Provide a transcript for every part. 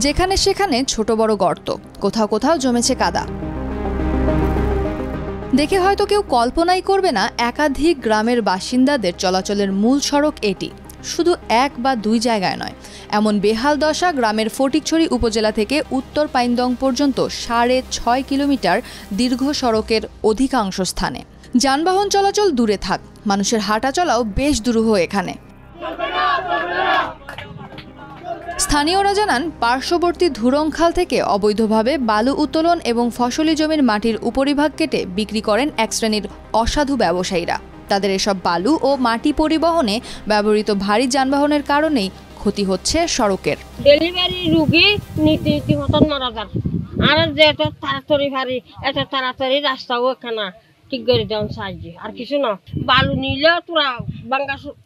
যেখানে সেখানে ছোট বড় গর্ত, কোথাও কোথাও জমেছে কাদা। দেখে হয়তো কেউ কল্পনাই করবে না একাধিক গ্রামের বাসিন্দাদের চলাচলের মূল সড়ক এটি। শুধু এক বা দুই জায়গায় নয়, এমন বেহাল দশা গ্রামের ফটিকছড়ি উপজেলা থেকে উত্তর পাইনদং পর্যন্ত ৬.৫ কিলোমিটার দীর্ঘ সড়কের অধিকাংশ স্থানে। যানবাহন চলাচল দূরে থাক, মানুষের হাঁটা চলাও বেশ দুরূহ এখানে। স্থানীয়রা জানান, পার্শ্ববর্তী ধুরংখাল থেকে অবৈধভাবে বালু উত্তোলন এবং ফসলি জমির মাটির উপরিভাগ কেটে বিক্রি করেন এক শ্রেণীর অসাধু ব্যবসায়ীরা। তাদের এসব বালু ও মাটি পরিবহনে ব্যবহৃত ভারী যানবাহনের কারণেই ক্ষতি হচ্ছে সড়কের। ডেলিভারি রোগী নীতি মতন মারা যান, আর যে এত তাড়াতাড়ি রাস্তাও এখানে ঠিক করে দেওয়ান সাহায্য, আর কিছু না। বালু নিলে তোরা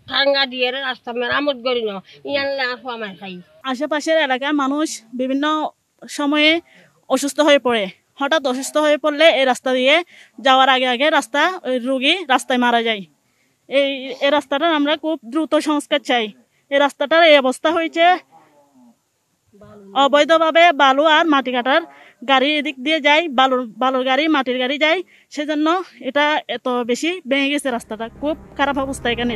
ঠাঙ্গা দিয়ে রাস্তা মেরামত করি না, ইয়ানলে আর আমায় খাই। আশেপাশের এলাকার মানুষ বিভিন্ন সময়ে অসুস্থ হয়ে পড়ে। হঠাৎ অসুস্থ হয়ে পড়লে এই রাস্তা দিয়ে যাওয়ার আগে রোগী রাস্তায় মারা যায়। এই রাস্তাটার আমরা খুব দ্রুত সংস্কার চাই। এই রাস্তাটার এই অবস্থা হয়েছে, অবৈধভাবে বালু আর মাটি কাটার গাড়ি এদিক দিয়ে যায়, বালুর গাড়ি মাটির গাড়ি যায়, সেজন্য এটা এত বেশি ভেঙে গেছে। রাস্তাটা খুব খারাপ অবস্থা এখানে।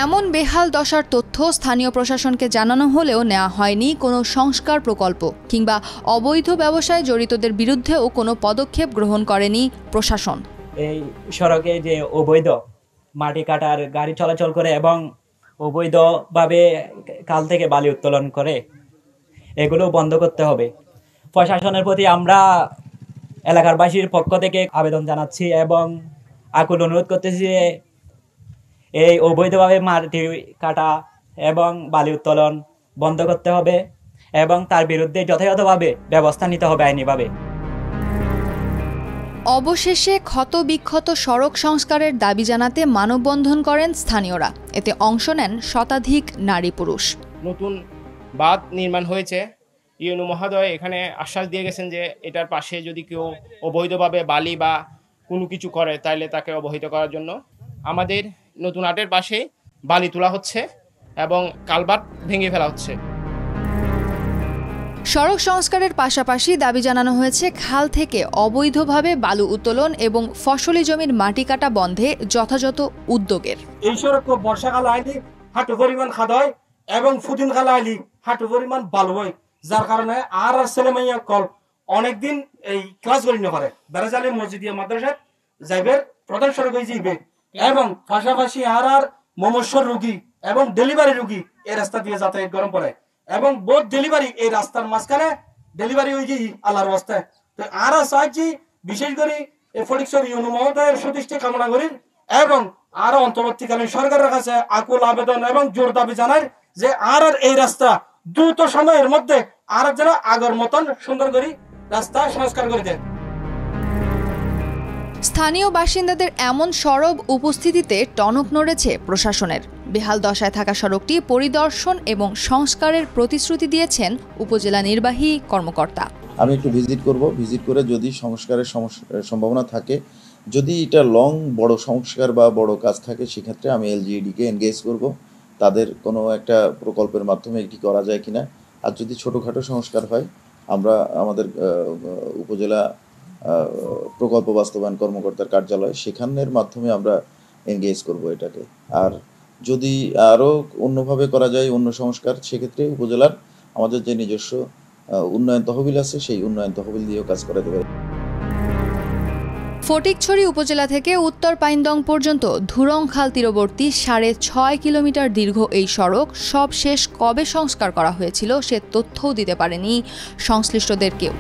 এমন বেহাল দশার তথ্য স্থানীয় প্রশাসনকে জানানো হলেও নেওয়া হয়নি কোনো সংস্কার প্রকল্প, কিংবা অবৈধ ব্যবসায় জড়িতদের বিরুদ্ধেও কোনো পদক্ষেপ গ্রহণ করেনি প্রশাসন। এই সড়কে যে অবৈধ মাটি কাটার গাড়ি চলাচল করে এবং অবৈধভাবে কাল থেকে বালি উত্তোলন করে, এগুলো বন্ধ করতে হবে। প্রশাসনের প্রতি আমরা এলাকারবাসীর পক্ষ থেকে আবেদন জানাচ্ছি এবং আকুল অনুরোধ করতেছি যে এই অবৈধভাবে মাটি কাটা এবং বালি উত্তোলন বন্ধ করতে হবে এবং তার বিরুদ্ধে যথাযথভাবে ব্যবস্থা নিতে হবে আইনিভাবে। অবশেষে ক্ষতবিক্ষত সড়ক সংস্কারের দাবি জানাতে মানববন্ধন করেন স্থানীয়রা। এতে অংশ নেন শতাধিক নারী পুরুষ। নতুন বাঁধ নির্মাণ হয়েছে, ইউনু মহোদয় এখানে আশ্বাস দিয়ে গেছেন যে এটার পাশে যদি কেউ অবৈধভাবে বালি বা কোনো কিছু করে তাহলে তাকে অবহিত করার জন্য। আমাদের নতুন হাটের পাশে বালি তোলা হচ্ছে এবং কালভার্ট ভেঙে ফেলা হচ্ছে। সড়ক সংস্কারের পাশাপাশি দাবি জানানো হয়েছে খাল থেকে অবৈধভাবে বালু উত্তোলন এবং ফসলি জমির মাটি কাটা বন্ধে যথাযথ উদ্যোগের। এই সড়ক বর্ষাকাল আইলি হাঁটু পরিমাণ খাদ হয় এবং ফুদিন কাল আইলি হাঁটু পরিমাণ বালু হয়, যার কারণে আর ছেলে মেয়ে কল অনেকদিন এই ক্লাস করি না পারে। বেড়াজালি মসজিদিয়া মাদ্রাসা যাইবের প্রধান সড়ক হয়ে যাইবে এবং পাশাপাশি আর মমস্বর রোগী এবং ডেলিভারি রোগী এই রাস্তা দিয়ে যাতায়াত গরম পড়ে এবং বোধ ডেলিভারি এই রাস্তার মাঝখানে ডেলিভারি হয়ে যাই আল্লাহর অবস্থায়। তো আর সাহায্য বিশেষ করে এই ফটিকছড়ি ইউনু মহোদয়ের সদৃষ্টি কামনা করি এবং আরো অন্তর্বর্তীকালীন সরকারের কাছে আকুল আবেদন এবং জোর দাবি জানাই যে আর এই রাস্তা দ্রুত সময়ের মধ্যে আর যেন আগের মতন সুন্দর করে রাস্তা সংস্কার করে দেয়। স্থানীয় বাসিন্দাদের এমন সরব উপস্থিতিতে টনক নড়েছে প্রশাসনের। বেহাল দশায় থাকা সড়কটি পরিদর্শন এবং সংস্কারের প্রতিশ্রুতি দিয়েছেন উপজেলা নির্বাহী কর্মকর্তা। আমি একটু ভিজিট করব, ভিজিট করে যদি সংস্কারের সম্ভাবনা থাকে, যদি এটা বড় সংস্কার বা বড় কাজ থাকে, সেক্ষেত্রে আমি এলজিইডিকে এনগেজ করব, তাদের কোনো একটা প্রকল্পের মাধ্যমে এটি করা যায় কিনা। আর যদি ছোটোখাটো সংস্কার হয়, আমরা আমাদের উপজেলা প্রকল্প বাস্তবায়ন কর্মকর্তার কার্যালয়, সেখানের মাধ্যমে আমরা এনগেজ করব এটাকে। আর যদি আরও অন্যভাবে করা যায় অন্য সংস্কার, সেক্ষেত্রে উপজেলার আমাদের যে নিজস্ব উন্নয়ন তহবিল আছে, সেই উন্নয়ন তহবিল দিয়েও কাজ করাতে পারে। ফটিকছড়ি উপজেলা থেকে উত্তর পাইনদং পর্যন্ত ধুরংখাল তীরবর্তী ৬.৫ কিলোমিটার দীর্ঘ এই সড়ক সবশেষ কবে সংস্কার করা হয়েছিল সে তথ্যও দিতে পারেনি সংশ্লিষ্টদের কেউ।